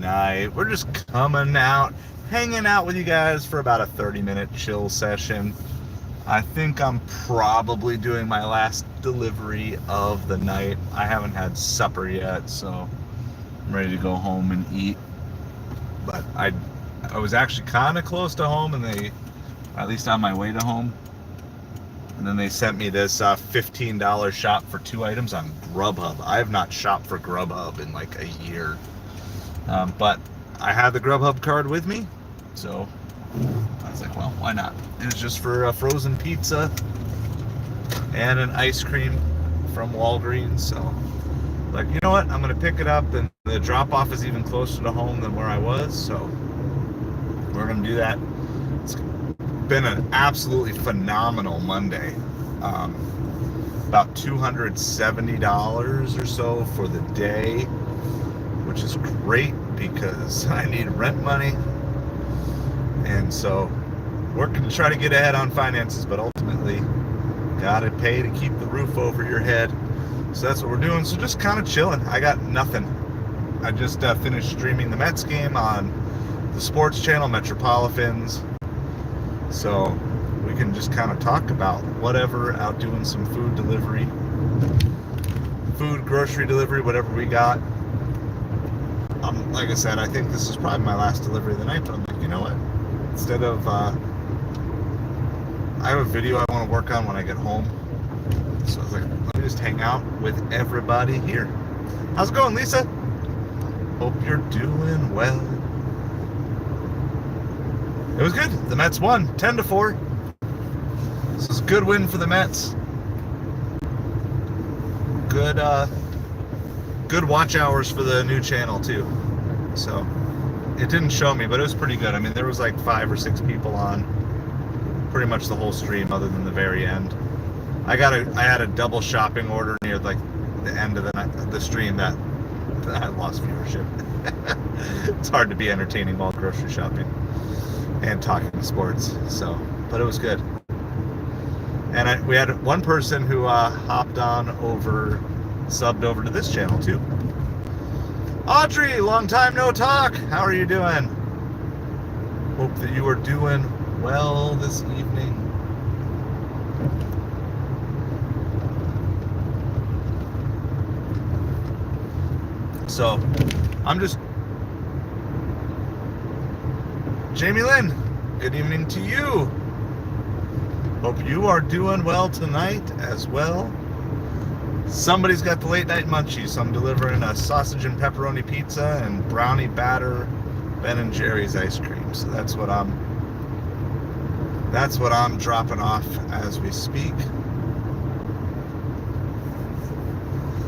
night. We're just coming out, hanging out with you guys for about a 30-minute chill session. I think I'm probably doing my last delivery of the night. I haven't had supper yet, so I'm ready to go home and eat. But I was actually kind of close to home, and at least on my way to home. And then they sent me this $15 shop for 2 items on Grubhub. I have not shopped for Grubhub in like a year. But I had the Grubhub card with me, so I was like, well, why not? It was just for a frozen pizza and an ice cream from Walgreens. So, like, you know what? I'm going to pick it up, and the drop-off is even closer to home than where I was, so we're going to do that. It's been an absolutely phenomenal Monday. About $270 or so for the day, which is great because I need rent money. And so working to try to get ahead on finances, but ultimately gotta pay to keep the roof over your head. So that's what we're doing. So just kind of chilling. I got nothing. I just finished streaming the Mets game on the sports channel, Metropolitans. So we can just kind of talk about whatever, out doing some food delivery, grocery delivery, whatever we got. Like I said, I think this is probably my last delivery of the night, but I'm like, you know what? Instead of, I have a video I want to work on when I get home. So I was like, let me just hang out with everybody here. How's it going, Lisa? Hope you're doing well. It was good. The Mets won 10-4. This is a good win for the Mets. Good watch hours for the new channel too. So it didn't show me, but it was pretty good. I mean, there was like 5 or 6 people on pretty much the whole stream, other than the very end. I had a double shopping order near like the end of the stream that I lost viewership. It's hard to be entertaining while grocery shopping and talking sports. So, but it was good. And we had one person who hopped on over, subbed over to this channel too. Audrey, long time no talk. How are you doing? Hope that you are doing well this evening. So, I'm just... Jamie Lynn, good evening to you. Hope you are doing well tonight as well. Somebody's got the late night munchies, so I'm delivering a sausage and pepperoni pizza and brownie batter Ben & Jerry's ice cream. So that's what I'm dropping off as we speak.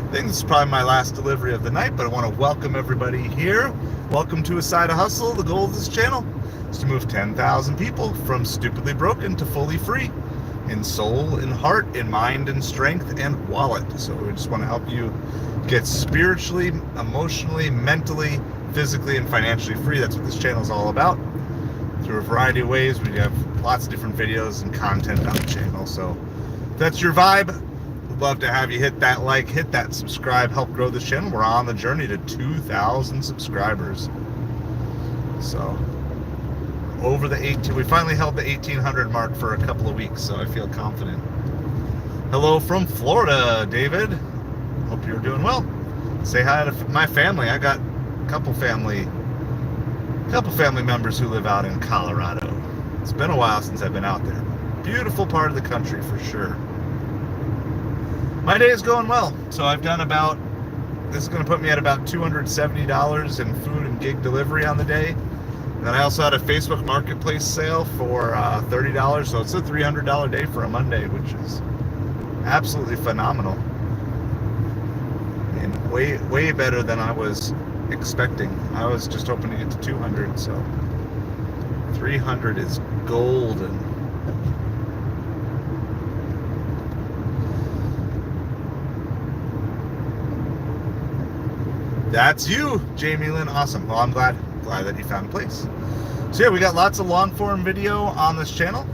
I think this is probably my last delivery of the night, but I want to welcome everybody here. Welcome to A Side of Hustle. The goal of this channel is to move 10,000 people from stupidly broken to fully free in soul, in heart, in mind, and strength, and wallet. So we just want to help you get spiritually, emotionally, mentally, physically, and financially free. That's what this channel is all about. Through a variety of ways. We have lots of different videos and content on the channel. So if that's your vibe, we'd love to have you hit that like, hit that subscribe, help grow this channel. We're on the journey to 2,000 subscribers. So we finally held the 1,800 mark for a couple of weeks, so I feel confident. Hello from Florida, David. Hope you're doing well. Say hi to my family. I got a couple family members who live out in Colorado. It's been a while since I've been out there. Beautiful part of the country for sure. My day is going well. So I've done this is going to put me at about $270 in food and gig delivery on the day. And then I also had a Facebook Marketplace sale for $30, so it's a $300 day for a Monday, which is absolutely phenomenal. And way better than I was expecting. I was just hoping to get to 200, so 300 is golden. That's you, Jamie Lynn. Awesome. Well, I'm glad that you found a place. So yeah, we got lots of long form video on this channel.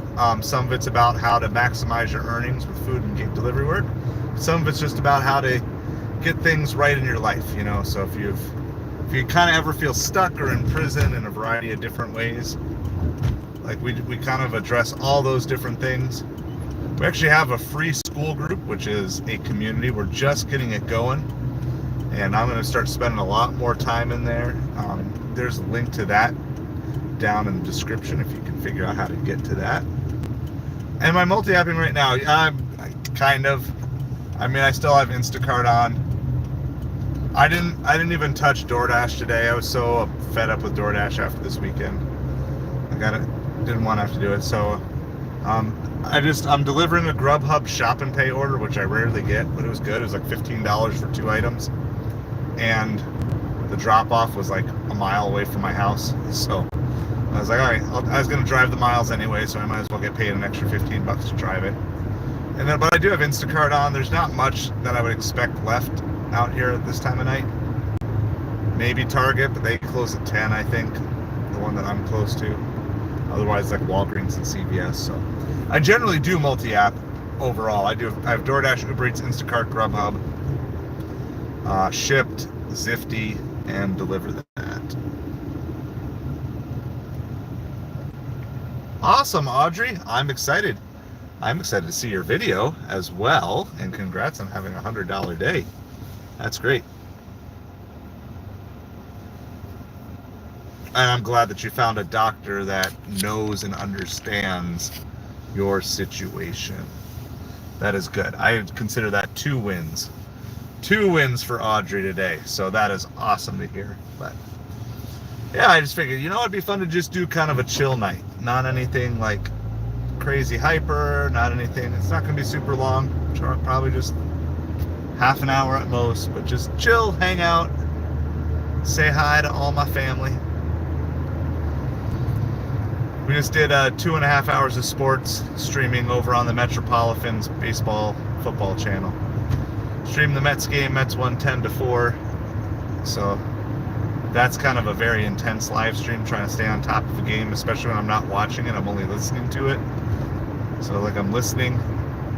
Some of it's about how to maximize your earnings with food and gig delivery work. Some of it's just about how to get things right in your life, you know. So if you've you kind of ever feel stuck or in prison in a variety of different ways, like we kind of address all those different things. We actually have a free school group, which is a community. We're just getting it going, and I'm going to start spending a lot more time in there. There's a link to that down in the description if you can figure out how to get to that. And my multi-apping right now, I still have Instacart on. I didn't even touch DoorDash today. I was so fed up with DoorDash after this weekend. Didn't want to have to do it. So I'm delivering a Grubhub Shop and Pay order, which I rarely get, but it was good. It was like $15 for 2 items, and the drop-off was like a mile away from my house. So I was like, all right, I was going to drive the miles anyway, so I might as well get paid an extra $15 to drive it. And then, but I do have Instacart on. There's not much that I would expect left out here at this time of night. Maybe Target, but they close at 10, I think, the one that I'm close to. Otherwise, like Walgreens and CVS. So I generally do multi-app overall. I have DoorDash, Uber Eats, Instacart, Grubhub, Shipt, Zifty, and Deliver That. Awesome, Audrey. I'm excited. I'm excited to see your video as well, and congrats on having a $100 day. That's great. And I'm glad that you found a doctor that knows and understands your situation. That is good. I consider that 2 wins. 2 wins for Audrey today. So that is awesome to hear. But yeah, I just figured, it'd be fun to just do kind of a chill night. Not anything like crazy hyper, not anything. It's not going to be super long. Probably just half an hour at most. But just chill, hang out, say hi to all my family. We just did 2.5 hours of sports streaming over on the Metropolitans baseball football channel. Streamed the Mets game. Mets won 10-4. So that's kind of a very intense live stream, trying to stay on top of the game, especially when I'm not watching it. I'm only listening to it. So like I'm listening,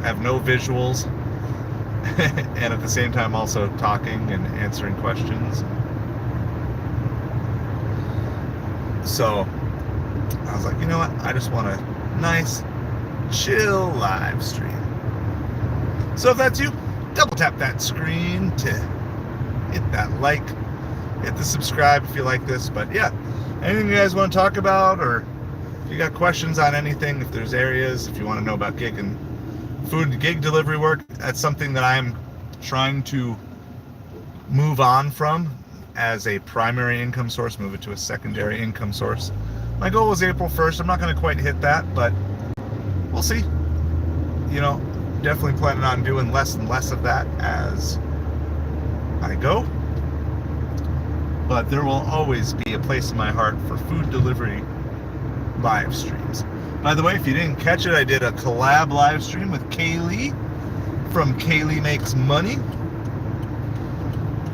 have no visuals, and at the same time also talking and answering questions. So I was like, you know what? I just want a nice, chill live stream. So if that's you, double tap that screen to hit that like, hit the subscribe if you like this. But yeah, anything you guys want to talk about, or if you got questions on anything, if there's areas, if you want to know about gig and food and gig delivery work, that's something that I'm trying to move on from as a primary income source, move it to a secondary income source. My goal was April 1st. I'm not going to quite hit that, but we'll see. Definitely planning on doing less and less of that as I go. But there will always be a place in my heart for food delivery live streams. By the way, if you didn't catch it, I did a collab live stream with Kaylee from Kaylee Makes Money.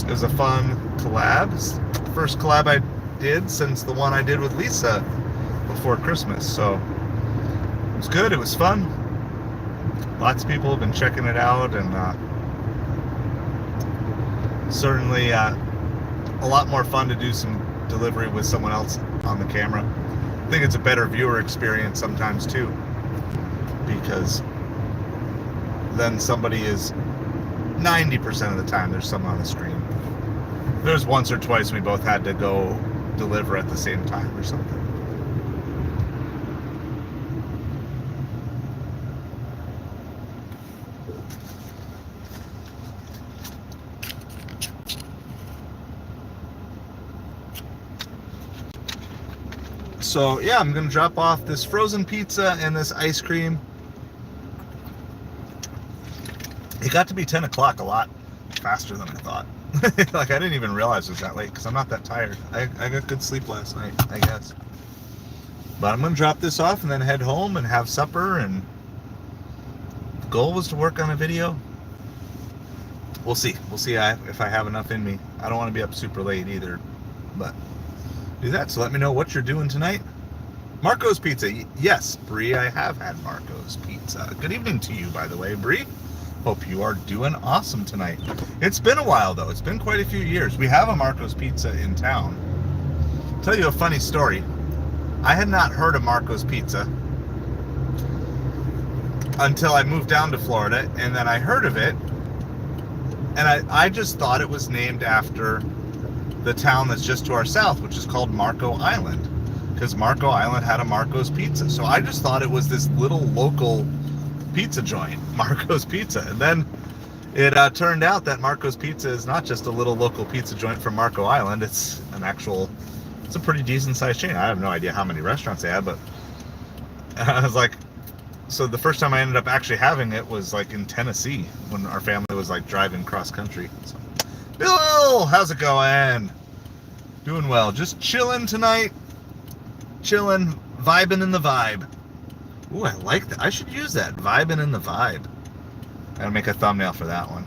It was a fun collab. It's the first collab I did since the one I did with Lisa before Christmas. So it was good. It was fun. Lots of people have been checking it out, and certainly a lot more fun to do some delivery with someone else on the camera. I think it's a better viewer experience sometimes too, because then somebody is 90% of the time there's someone on the screen. There's once or twice we both had to go deliver at the same time or something. So yeah, I'm gonna drop off this frozen pizza and this ice cream. It got to be 10 o'clock a lot faster than I thought. Like I didn't even realize it was that late because I'm not that tired. I got good sleep last night, I guess. But I'm gonna drop this off and then head home and have supper, and the goal was to work on a video. We'll see. We'll see if I have enough in me. I don't want to be up super late either, but do that. So let me know what you're doing tonight. Marco's Pizza. Yes, Bree, I have had Marco's Pizza. Good evening to you, by the way, Bree. Hope you are doing awesome tonight. It's been a while though. It's been quite a few years. We have a Marco's Pizza in town. I'll tell you a funny story. I had not heard of Marco's Pizza until I moved down to Florida, and then I heard of it, and I just thought it was named after the town that's just to our south, which is called Marco Island, because Marco Island had a Marco's Pizza. So I just thought it was this little local pizza joint, Marco's Pizza. And then it turned out that Marco's Pizza is not just a little local pizza joint from Marco Island. It's a pretty decent sized chain. I have no idea how many restaurants they have, but I was like, so the first time I ended up actually having it was like in Tennessee when our family was like driving cross country. So, Bill, how's it going? Doing well. Just chilling tonight. Chilling, vibing in the vibe. Ooh, I like that. I should use that. Vibing in the vibe. Gotta make a thumbnail for that one.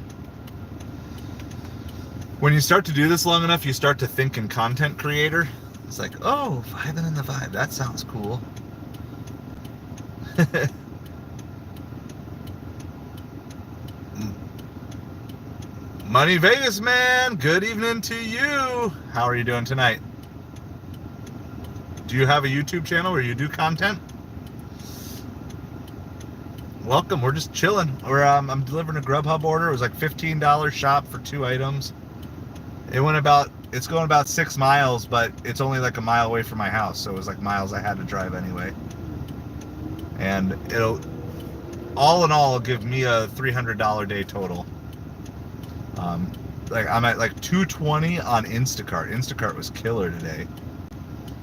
When you start to do this long enough, you start to think in content creator. It's like, oh, vibing in the vibe. That sounds cool. Money Vegas, man. Good evening to you. How are you doing tonight? Do you have a YouTube channel where you do content? Welcome. We're just chilling. I'm delivering a Grubhub order. It was like $15 shop for 2 items. It's going about 6 miles, but it's only like a mile away from my house, so it was like miles I had to drive anyway. And it'll, all in all, give me a $300 day total. Like I'm at like $220 on Instacart. Instacart was killer today.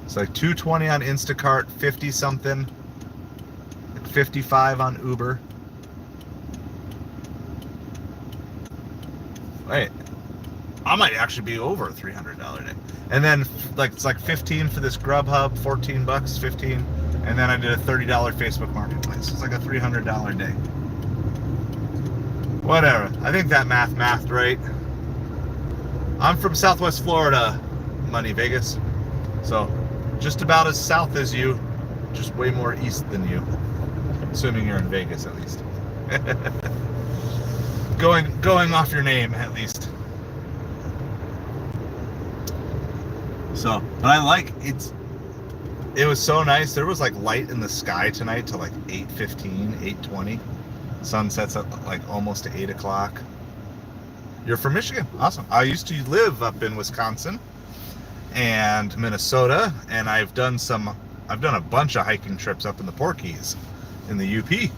It's like $220 on Instacart, 50 something, like 55 on Uber. Wait, I might actually be over a $300 day. And then like it's like 15 for this Grubhub, $14, 15, and then I did a $30 Facebook Marketplace. It's like a $300 day. Whatever. I think that mathed right. I'm from Southwest Florida, Money Vegas. So just about as south as you, just way more east than you. Assuming you're in Vegas at least. going off your name at least. So, but I like it was so nice. There was like light in the sky tonight till like 8:15, 8:20. Sun sets up like almost to 8 o'clock. You're from Michigan. Awesome. I used to live up in Wisconsin and Minnesota, and I've done a bunch of hiking trips up in the Porkies in the UP.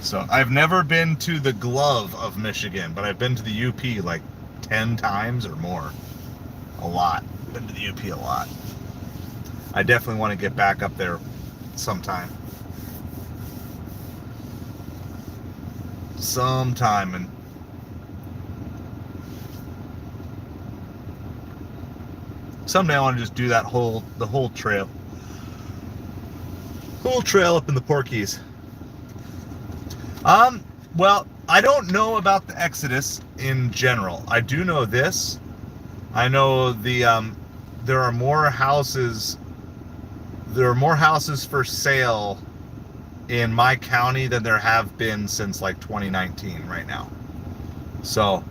So I've never been to the glove of Michigan, but I've been to the UP like 10 times or more. A lot. Been to the UP a lot. I definitely want to get back up there sometime. And someday I want to just do the whole trail up in the Porkies. Well, I don't know about the Exodus in general. I do know this. I know there are more houses for sale in my county than there have been since like 2019 right now. So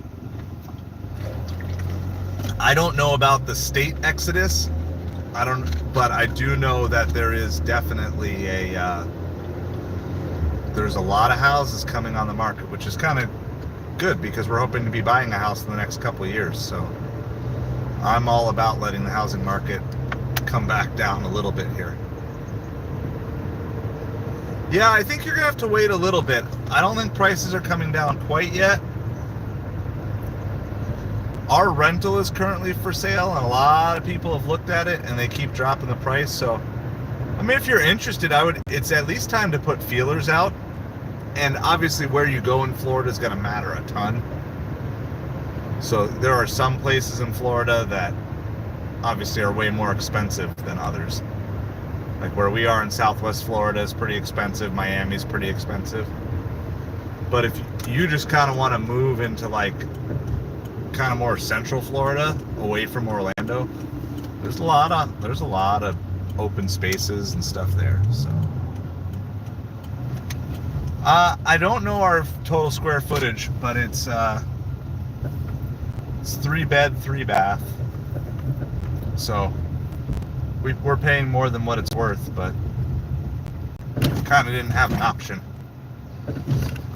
I don't know about the state exodus. But I do know that there is definitely there's a lot of houses coming on the market, which is kind of good because we're hoping to be buying a house in the next couple of years. So I'm all about letting the housing market come back down a little bit here. Yeah, I think you're gonna have to wait a little bit. I don't think prices are coming down quite yet. Our rental is currently for sale, and a lot of people have looked at it, and they keep dropping the price. So, I mean, if you're interested, it's at least time to put feelers out. And obviously, where you go in Florida is going to matter a ton. So, there are some places in Florida that obviously are way more expensive than others. Like where we are in Southwest Florida is pretty expensive. Miami's pretty expensive. But if you just kind of want to move into like kind of more central Florida, away from Orlando, there's a lot of open spaces and stuff there. So I don't know our total square footage, but it's 3-bed, 3-bath. So we're paying more than what it's worth, but kind of didn't have an option.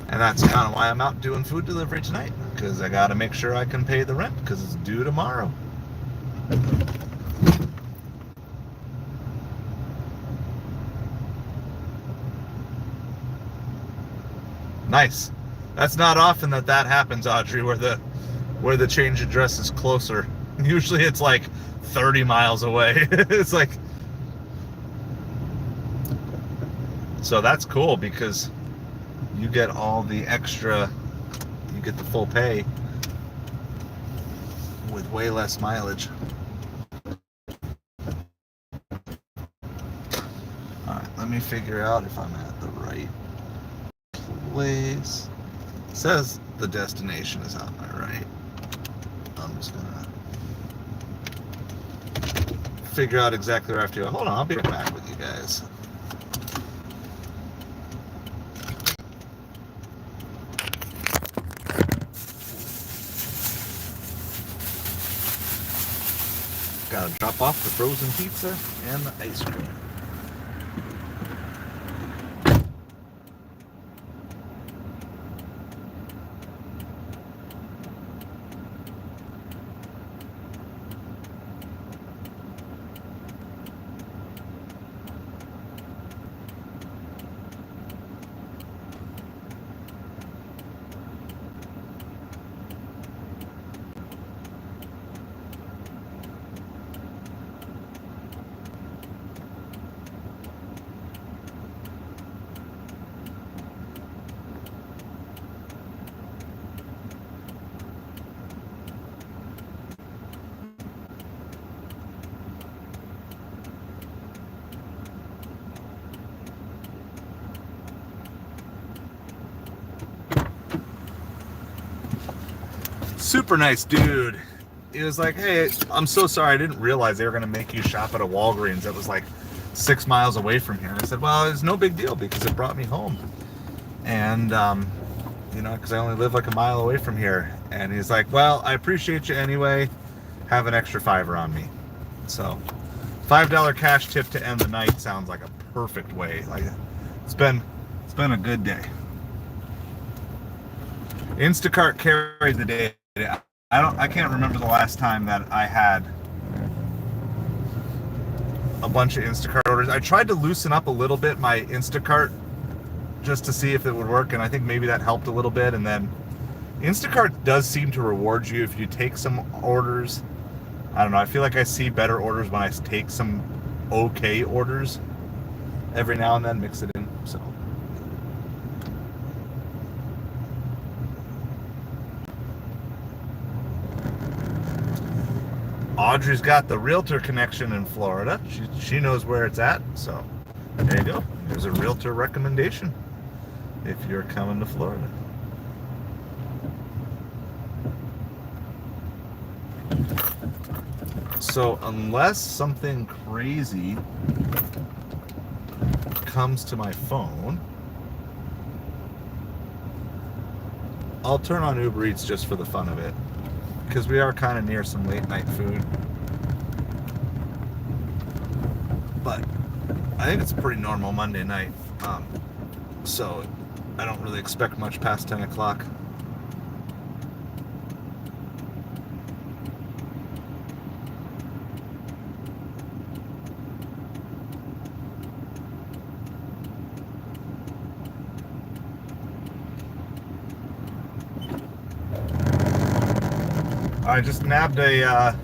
And that's kind of why I'm out doing food delivery tonight, because I got to make sure I can pay the rent because it's due tomorrow. Nice. That's not often that happens, Audrey, where the change address is closer. Usually it's like 30 miles away. It's like, so that's cool because you get all the extra, you get the full pay with way less mileage. Alright, let me figure out if I'm at the right place. It says the destination is on my right. I'm just gonna figure out exactly where I have to go. Hold on, I'll be right back with you guys. Gotta drop off the frozen pizza and the ice cream. Super nice dude. He was like, hey, I'm so sorry, I didn't realize they were going to make you shop at a Walgreens that was like 6 miles away from here. And I said, well, it's no big deal because it brought me home. And, you know, because I only live like a mile away from here. And he's like, well, I appreciate you anyway. Have an extra $5 on me. So, $5 cash tip to end the night sounds like a perfect way. Like, it's been a good day. Instacart carried the day. I can't remember the last time that I had a bunch of Instacart orders. I tried to loosen up a little bit my Instacart just to see if it would work, and I think maybe that helped a little bit. And then Instacart does seem to reward you if you take some orders. I don't know, I feel like I see better orders when I take some okay orders every now and then, mix it in. So Audrey's got the realtor connection in Florida. She knows where it's at. So there you go. There's a realtor recommendation if you're coming to Florida. So unless something crazy comes to my phone, I'll turn on Uber Eats just for the fun of it, because we are kind of near some late night food. But I think it's a pretty normal Monday night, so I don't really expect much past 10 o'clock. I just nabbed a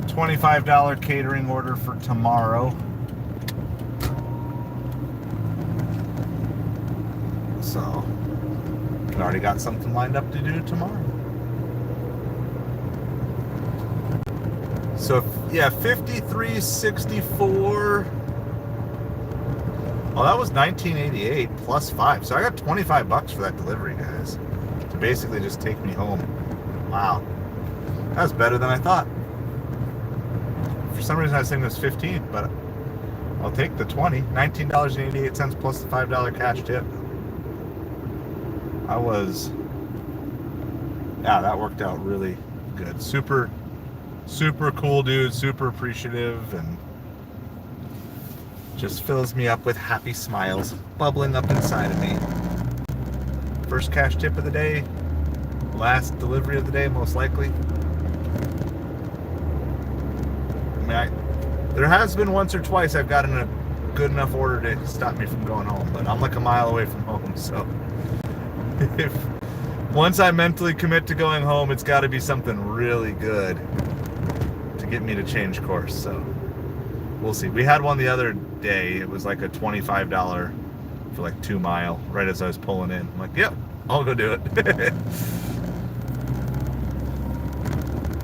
$25 catering order for tomorrow. So, I already got something lined up to do tomorrow. So, yeah, 53.64. Oh, that was $19.88 plus 5. So I got $25 for that delivery, guys, to basically just take me home. Wow, that's better than I thought. For some reason I was thinking it was 15, but I'll take the 20. $19.88 plus the $5 cash tip. Yeah, that worked out really good. Super cool dude, super appreciative, and just fills me up with happy smiles bubbling up inside of me. First cash tip of the day, last delivery of the day, most likely. I mean, there has been once or twice I've gotten a good enough order to stop me from going home, but I'm like a mile away from home, so if once I mentally commit to going home, it's got to be something really good to get me to change course. So we'll see. We had one the other day. It was like a $25 for like 2 mile right as I was pulling in. I'm like, yep, I'll go do it.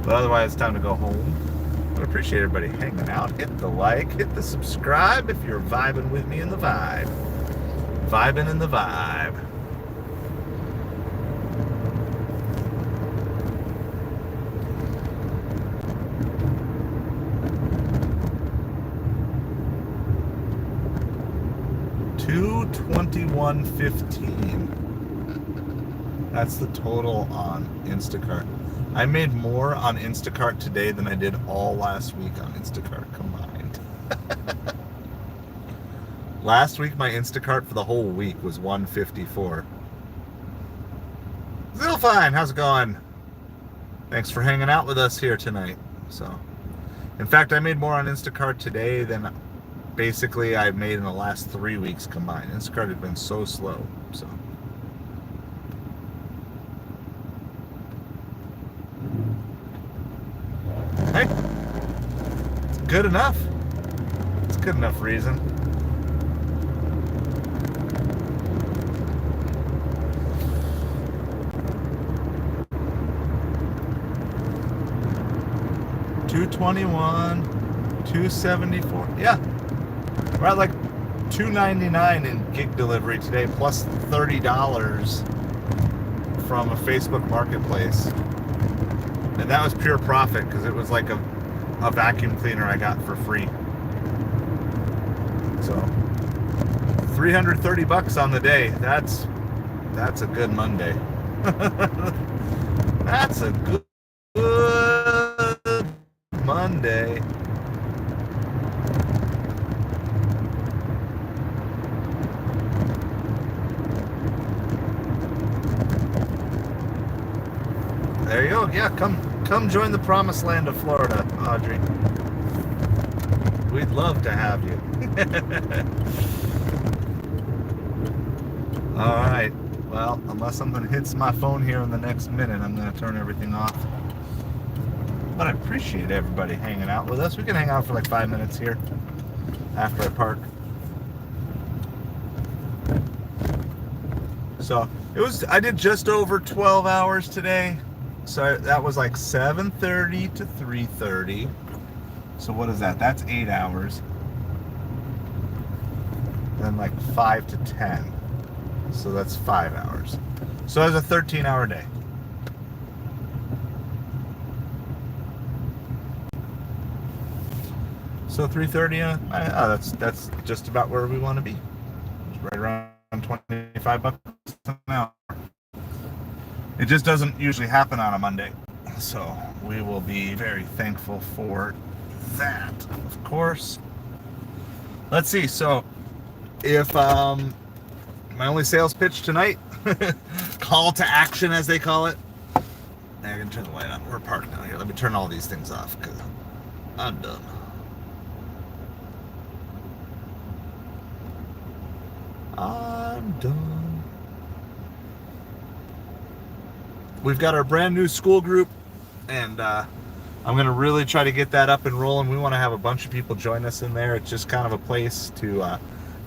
But otherwise, it's time to go home. I appreciate everybody hanging out. Hit the like, hit the subscribe if you're vibing with me in the vibe. Vibing in the vibe. $221.15. That's the total on Instacart. I made more on Instacart today than I did all last week on Instacart combined. Last week, my Instacart for the whole week was $154. Zilfine, how's it going? Thanks for hanging out with us here tonight. So, in fact, I made more on Instacart today than basically I've made in the last 3 weeks combined. Instacart had been so slow. So. Hey, it's good enough. It's good enough reason. $221, $274. Yeah, we're at like $299 in gig delivery today, plus $30 from a Facebook Marketplace. And that was pure profit because it was like a vacuum cleaner I got for free. So $330 on the day. That's a good Monday. That's a good Monday. There you go. Yeah, come join the promised land of Florida, Audrey. We'd love to have you. All right. Well, unless something hits my phone here in the next minute, I'm going to turn everything off. But I appreciate everybody hanging out with us. We can hang out for like 5 minutes here after I park. So I did just over 12 hours today. So that was like 7:30 to 3:30. So what is that? That's 8 hours. Then like 5 to 10. So that's 5 hours. So it was a 13-hour day. So 3:30. That's just about where we want to be. It's right around $25 an hour. It just doesn't usually happen on a Monday, so we will be very thankful for that, of course. Let's see. So, if my only sales pitch tonight, call to action as they call it. I can turn the light on. We're parked now. Here, let me turn all these things off because I'm done. I'm done. We've got our brand new school group, and I'm going to really try to get that up and rolling. We want to have a bunch of people join us in there. It's just kind of a place to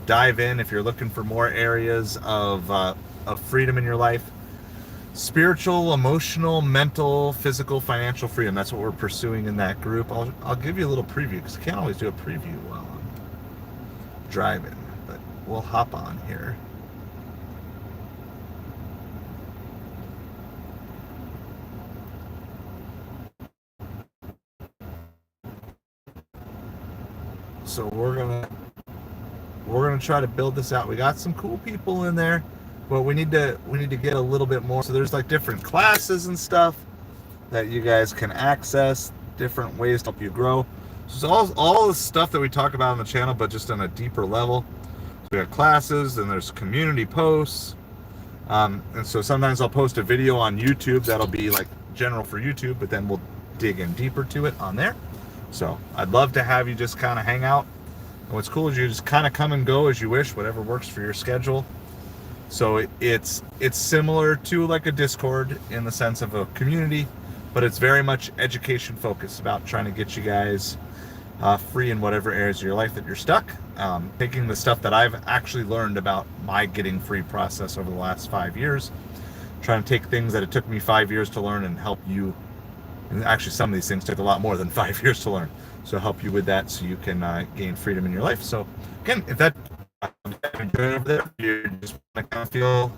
dive in if you're looking for more areas of freedom in your life. Spiritual, emotional, mental, physical, financial freedom. That's what we're pursuing in that group. I'll give you a little preview because I can't always do a preview while I'm driving, but we'll hop on here. So we're gonna try to build this out. We got some cool people in there. But we need to get a little bit more. So there's like different classes and stuff that you guys can access, different ways to help you grow. So it's all the stuff that we talk about on the channel, but just on a deeper level. So we have classes, and there's community posts. And so sometimes I'll post a video on YouTube that'll be like general for YouTube, but then we'll dig in deeper to it on there. So I'd love to have you just kind of hang out. And what's cool is you just kind of come and go as you wish, whatever works for your schedule. So it's similar to like a Discord in the sense of a community, but it's very much education focused, about trying to get you guys free in whatever areas of your life that you're stuck. Taking the stuff that I've actually learned about my getting free process over the last 5 years, trying to take things that it took me 5 years to learn and help you. And actually, some of these things took a lot more than 5 years to learn. So help you with that so you can gain freedom in your life. So again, if that over there, you just want to kind of feel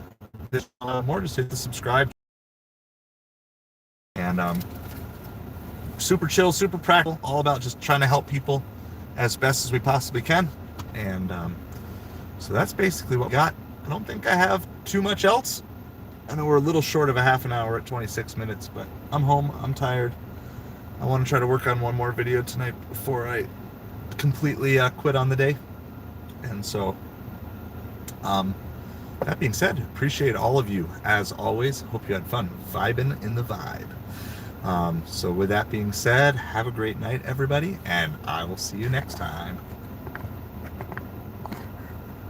this more, just hit the subscribe. And super chill, super practical, all about just trying to help people as best as we possibly can. And so that's basically what we got. I don't think I have too much else. I know we're a little short of a half an hour at 26 minutes, but I'm home, I'm tired. I want to try to work on one more video tonight before I completely quit on the day. And so that being said, appreciate all of you as always. Hope you had fun vibing in the vibe. So with that being said, have a great night, everybody, and I will see you next time.